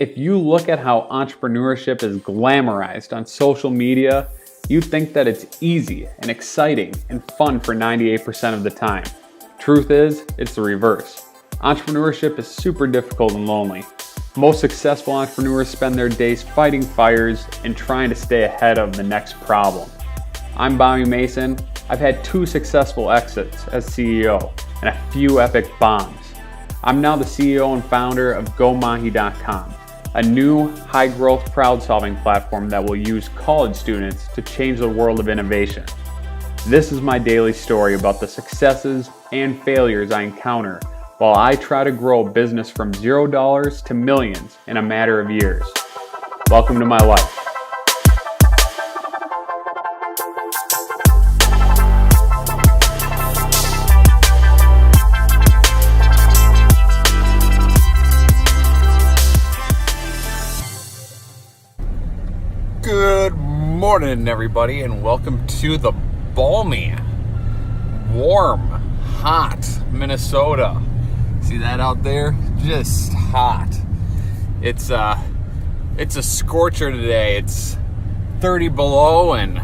If you look at how entrepreneurship is glamorized on social media, you think that it's easy and exciting and fun for 98% of the time. Truth is, it's the reverse. Entrepreneurship is super difficult and lonely. Most successful entrepreneurs spend their days fighting fires and trying to stay ahead of the next problem. I'm Bobby Mason. I've had 2 successful exits as CEO and a few epic bombs. I'm now the CEO and founder of GoMahi.com, a new high-growth crowd-solving platform that will use college students to change the world of innovation. This is my daily story about the successes and failures I encounter while I try to grow a business from $0 to millions in a matter of years. Welcome to my life. Good morning, everybody, and welcome to the balmy, warm, hot Minnesota. See that out there? Just hot. It's a scorcher today. It's 30 below and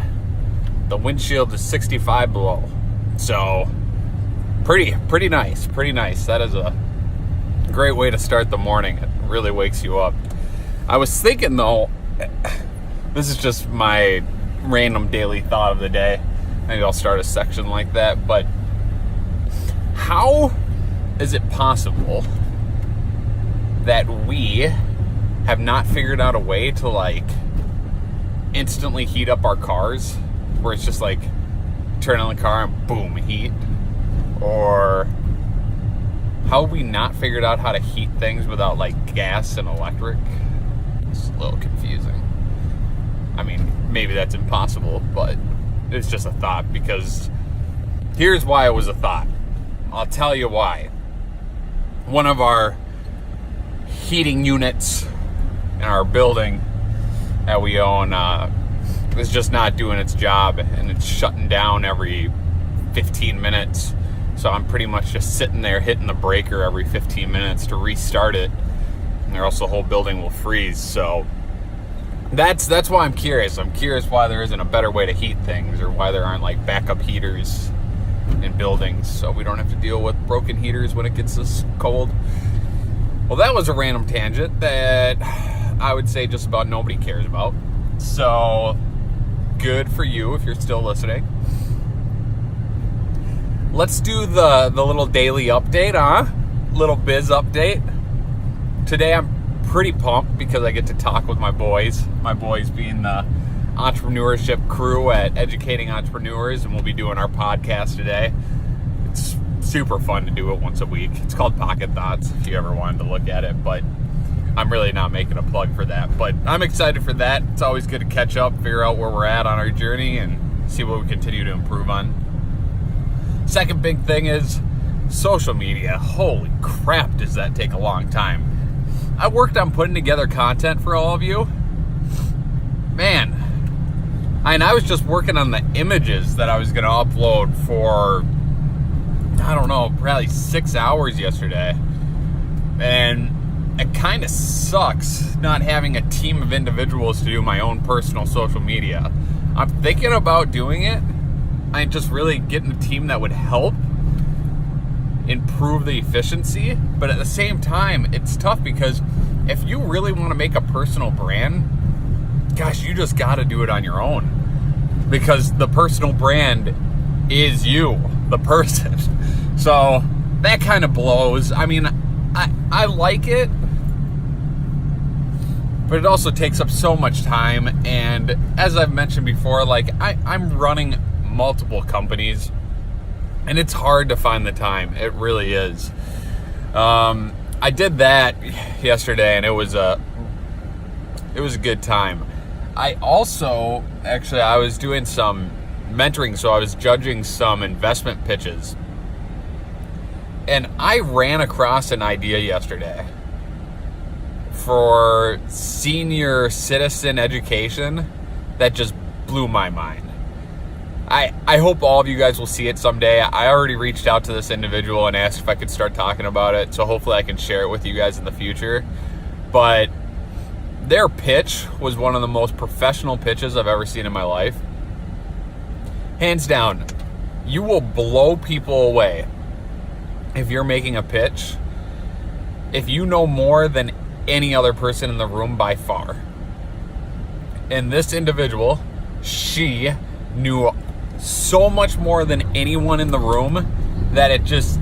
the windshield is 65 below. So pretty nice. That is a great way to start the morning. It really wakes you up. I was thinking though, this is just my random daily thought of the day. Maybe I'll start a section like that. But how is it possible that we have not figured out a way to instantly heat up our cars, where it's just turn on the car and boom, heat? Or how have we not figured out how to heat things without gas and electric? It's a little confusing. I mean, maybe that's impossible, but it's just a thought, because here's why it was a thought. I'll tell you why. One of our heating units in our building that we own is just not doing its job, and it's shutting down every 15 minutes. So I'm pretty much just sitting there hitting the breaker every 15 minutes to restart it, or else the whole building will freeze. So that's why I'm curious. I'm curious why there isn't a better way to heat things, or why there aren't backup heaters in buildings so we don't have to deal with broken heaters when it gets this cold. Well, that was a random tangent that I would say just about nobody cares about. So good for you if you're still listening. Let's do the little daily update, huh? Little biz update. Today I'm pretty pumped because I get to talk with my boys being the entrepreneurship crew at Educating Entrepreneurs, and we'll be doing our podcast today. It's super fun to do it once a week. It's called Pocket Thoughts if you ever wanted to look at it, but I'm really not making a plug for that. But I'm excited for that. It's always good to catch up, figure out where we're at on our journey, and see what we continue to improve on. Second big thing is social media. Holy crap, does that take a long time. I worked on putting together content for all of you. Man, I was just working on the images that I was going to upload for, I don't know, probably 6 hours yesterday. And it kind of sucks not having a team of individuals to do my own personal social media. I'm thinking about doing it. I'm just really getting a team that would help improve the efficiency, but at the same time it's tough, because if you really want to make a personal brand, gosh, you just got to do it on your own, because the personal brand is you, the person. So that kind of blows. I mean, I like it, but it also takes up so much time. And as I've mentioned before, I'm running multiple companies, and it's hard to find the time. It really is. I did that yesterday, and it was a good time. I also, I was doing some mentoring, so I was judging some investment pitches. And I ran across an idea yesterday for senior citizen education that just blew my mind. I hope all of you guys will see it someday. I already reached out to this individual and asked if I could start talking about it, so hopefully I can share it with you guys in the future. But Their pitch was one of the most professional pitches I've ever seen in my life. Hands down, you will blow people away if you're making a pitch if you know more than any other person in the room by far. And this individual, she knew so much more than anyone in the room that it just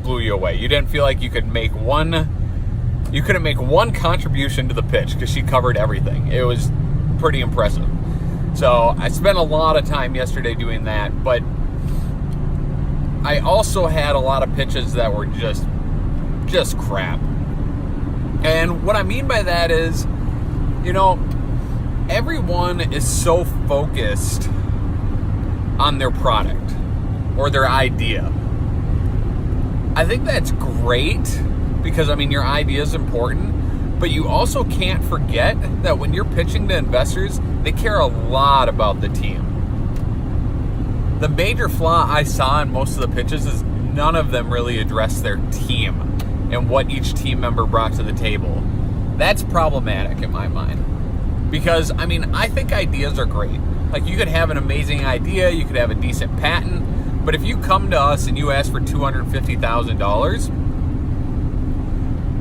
blew you away. You didn't feel like you couldn't make one contribution to the pitch because she covered everything. It was pretty impressive. So I spent a lot of time yesterday doing that, but I also had a lot of pitches that were just crap. And what I mean by that is, everyone is so focused on their product or their idea. I think that's great because, your idea is important, but you also can't forget that when you're pitching to investors, they care a lot about the team. The major flaw I saw in most of the pitches is none of them really addressed their team and what each team member brought to the table. That's problematic in my mind. Because, I think ideas are great. Like, you could have an amazing idea, you could have a decent patent, but if you come to us and you ask for $250,000,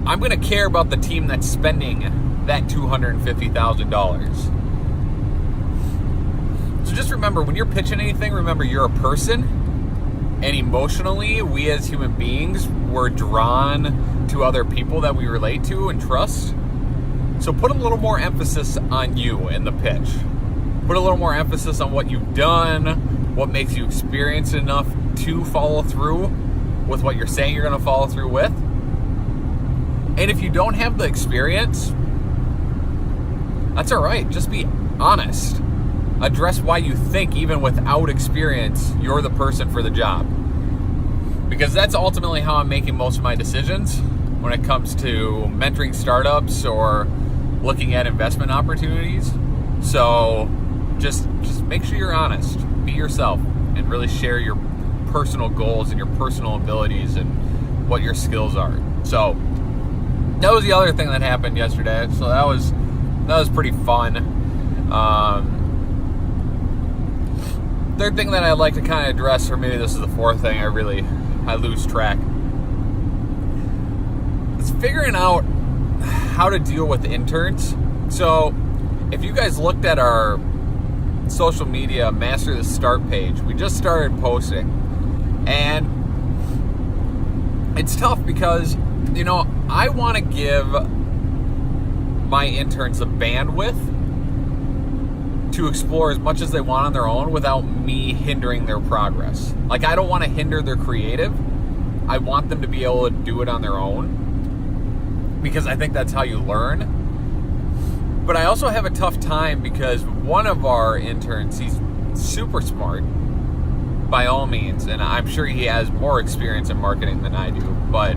I'm going to care about the team that's spending that $250,000. So just remember, when you're pitching anything, remember you're a person, and emotionally, we as human beings, we're drawn to other people that we relate to and trust. So put a little more emphasis on you in the pitch. Put a little more emphasis on what you've done, what makes you experienced enough to follow through with what you're saying you're going to follow through with. And if you don't have the experience, that's all right. Just be honest. Address why you think, even without experience, you're the person for the job. Because that's ultimately how I'm making most of my decisions when it comes to mentoring startups or looking at investment opportunities. So just make sure you're honest. Be yourself and really share your personal goals and your personal abilities and what your skills are. So that was the other thing that happened yesterday. So that was pretty fun. Third thing that I'd like to kind of address, or maybe this is the fourth thing I lose track, is figuring out how to deal with interns. So if you guys looked at our social media Master the Start page, we just started posting, and it's tough because I want to give my interns the bandwidth to explore as much as they want on their own without me hindering their progress. Like, I don't want to hinder their creative. I want them to be able to do it on their own because I think that's how you learn. But I also have a tough time because one of our interns, he's super smart by all means, and I'm sure he has more experience in marketing than I do, but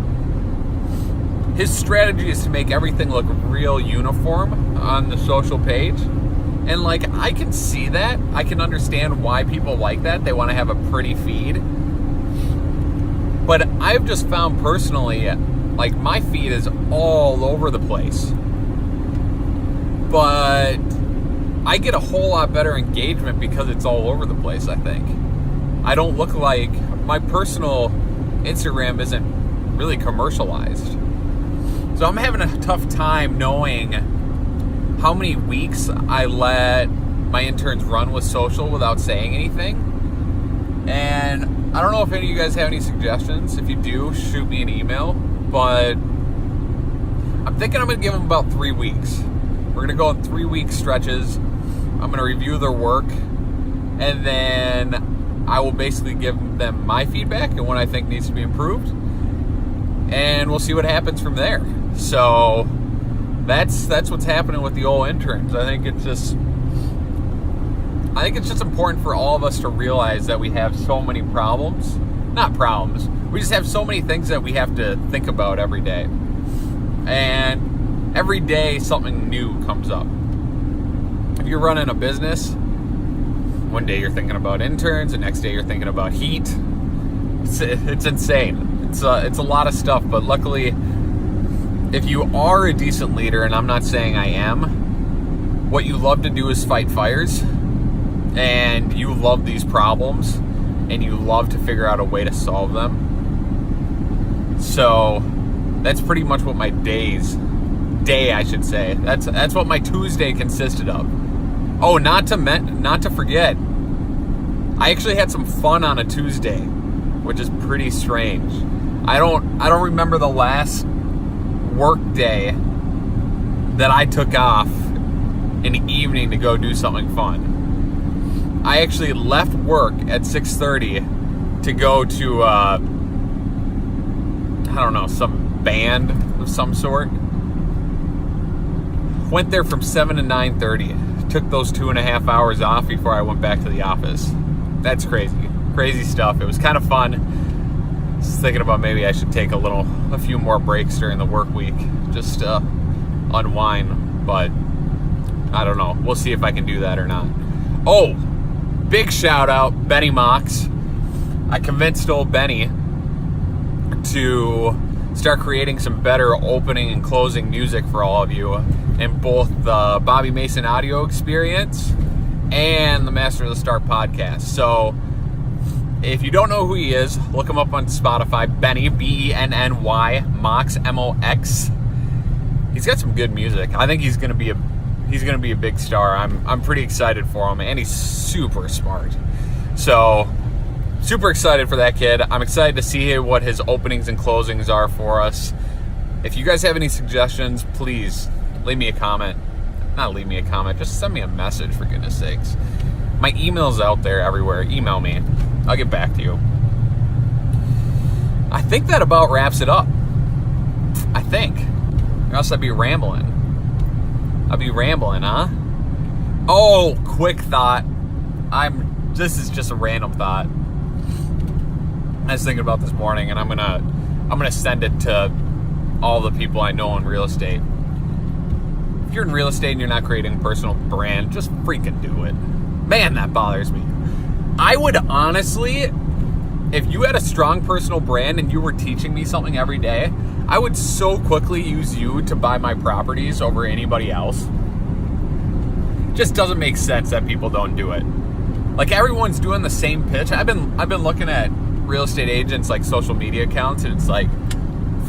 his strategy is to make everything look real uniform on the social page. And I can see that. I can understand why people like that. They want to have a pretty feed. But I've just found personally, my feed is all over the place. But I get a whole lot better engagement because it's all over the place, I think. I don't look like, my personal Instagram isn't really commercialized. So I'm having a tough time knowing how many weeks I let my interns run with social without saying anything. And I don't know if any of you guys have any suggestions. If you do, shoot me an email. But I'm thinking I'm going to give them about 3 weeks. We're going to go in 3-week stretches. I'm going to review their work. And then I will basically give them my feedback and what I think needs to be improved. And we'll see what happens from there. So that's what's happening with the old interns. I think it's just important for all of us to realize that we have so many problems. Not problems. We just have so many things that we have to think about every day. And every day something new comes up. If you're running a business, one day you're thinking about interns, the next day you're thinking about heat. It's insane. It's a lot of stuff, but luckily if you are a decent leader, and I'm not saying I am, what you love to do is fight fires, and you love these problems, and you love to figure out a way to solve them. So that's pretty much what my day, I should say. That's what my Tuesday consisted of. Oh, not to forget, I actually had some fun on a Tuesday, which is pretty strange. I don't remember the last work day that I took off in the evening to go do something fun. I actually left work at 6:30 to go to some band of some sort. Went there from 7 to 9:30. Took those 2.5 hours off before I went back to the office. That's crazy stuff. It was kind of fun. Just thinking about maybe I should take a few more breaks during the work week just to unwind, but I don't know. We'll see if I can do that or not. Oh, big shout out, Benny Mox. I convinced old Benny to start creating some better opening and closing music for all of you in both the Bobby Mason audio experience and the Master of the Start podcast. So if you don't know who he is, look him up on Spotify. Benny, Benny, Mox, Mox. He's got some good music. I think he's gonna be a big star. I'm pretty excited for him, and he's super smart. So super excited for that kid. I'm excited to see what his openings and closings are for us. If you guys have any suggestions, please leave me a comment. Not leave me a comment, just send me a message, for goodness sakes. My email's out there everywhere. Email me. I'll get back to you. I think that about wraps it up. I think. Or else I'd be rambling. Huh? Oh, quick thought. This is just a random thought I was thinking about this morning, and I'm gonna send it to all the people I know in real estate. If you're in real estate and you're not creating a personal brand, just freaking do it. Man, that bothers me. I would honestly, if you had a strong personal brand and you were teaching me something every day, I would so quickly use you to buy my properties over anybody else. It just doesn't make sense that people don't do it. Like, everyone's doing the same pitch. I've been looking at real estate agents, like, social media accounts, and it's like,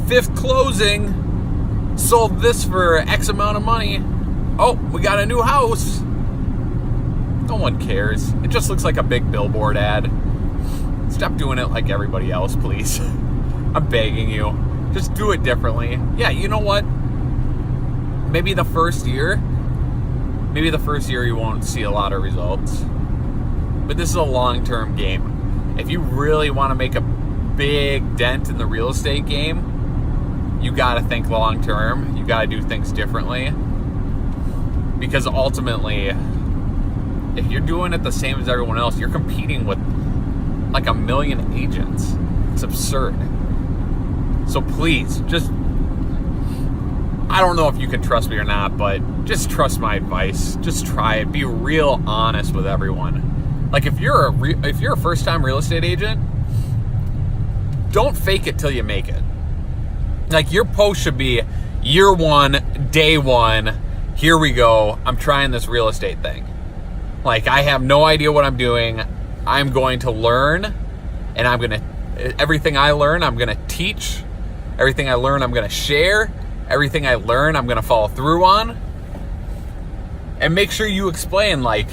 5th closing, sold this for X amount of money. Oh, we got a new house. No one cares. It just looks like a big billboard ad. Stop doing it like everybody else, please. I'm begging you. Just do it differently. Yeah, you know what? Maybe the first year you won't see a lot of results. But this is a long-term game. If you really want to make a big dent in the real estate game, you got to think long-term. You got to do things differently. Because ultimately, if you're doing it the same as everyone else, you're competing with like 1 million agents. It's absurd. So please, I don't know if you can trust me or not, but just trust my advice. Just try it. Be real honest with everyone. Like, if you're a first-time real estate agent, don't fake it till you make it. Like, your post should be year 1, day 1, here we go, I'm trying this real estate thing. Like, I have no idea what I'm doing. I'm going to learn, and everything I learn, I'm going to teach. Everything I learn, I'm going to share. Everything I learn, I'm going to follow through on. And make sure you explain, like,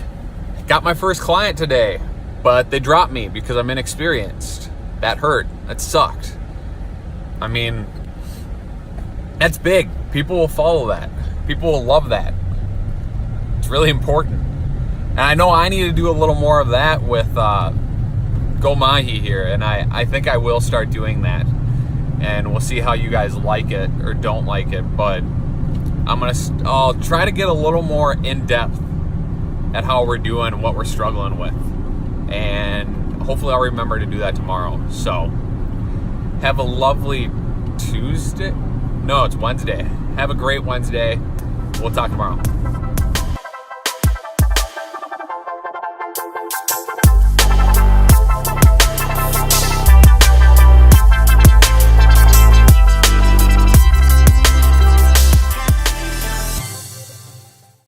got my first client today, but they dropped me because I'm inexperienced. That hurt. That sucked. I mean, that's big. People will follow that. People will love that. It's really important. And I know I need to do a little more of that with Go Mahi here, and I think I will start doing that. And we'll see how you guys like it or don't like it, but I'll try to get a little more in-depth at how we're doing, what we're struggling with. And hopefully I'll remember to do that tomorrow. So, have a lovely Tuesday. No, it's Wednesday. Have a great Wednesday. We'll talk tomorrow.